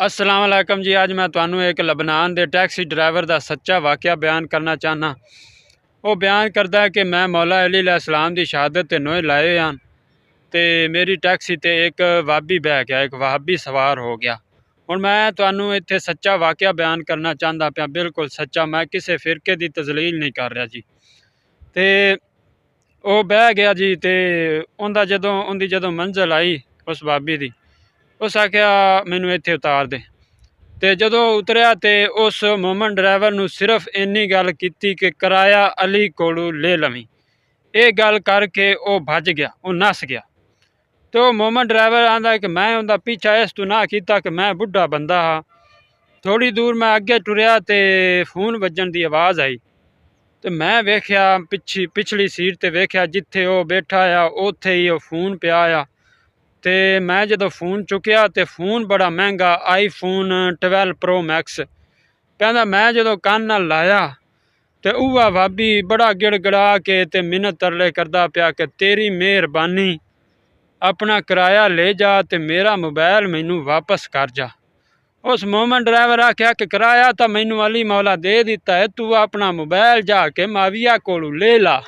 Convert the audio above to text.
अस्सलाम वालेकुम जी। अज मैं तुहानू एक लबनान के टैक्सी ड्राइवर का सच्चा वाक़या बयान करना चाहना। वो बयान करता है कि मैं मौला अली अलैहिस्सलाम की शहादत ते नोए लाए हैं तो मेरी टैक्सी ते एक वहाबी बह गया, एक वहाबी सवार हो गया। हुण मैं तुहानू इत्थे सच्चा वाक़या बयान करना चाहता पाया, बिल्कुल सच्चा। मैं किसी फिरके की तजलील नहीं कर रहा जी। तो वह बह गया जी। तो उनकी जदों मंजिल आई उस वहाबी की, उस आख्या मैनू इत्थे उतार दे। तो जदों उतरिया तो उस मोमन ड्राइवर नू सिर्फ इन्नी गल की कि किराया अली कोलों ले लवीं। ये गल करके वह भज गया, वह नस गया। तो मोमन ड्राइवर आंदा कि मैं उनका पीछा इस तू ना किया कि मैं बुढ़ा बंदा हाँ। थोड़ी दूर मैं अगे टुरया तो फोन वजन की आवाज़ आई। तो मैं वेख्या पिछली सीट ते वेख्या जिथे वह बैठा आ उत्थे ही वह फोन पिया आ। तो मैं जो फोन चुकया तो फोन बड़ा महंगा iPhone 12 Pro Max कहना। मैं जो कान नाल लाया तो वह भाभी बड़ा गिड़गिड़ा के ते मिन्नत तरले करदा पिया कि तेरी मेहरबानी, अपना किराया ले जा तो मेरा मोबाइल मैनू वापस कर जा। उस मोमन ड्राइवर आख्या कि किराया तो मैनू अली मौला दे दिता है, तू अपना मोबाइल जाके माविया कोलों ले ला।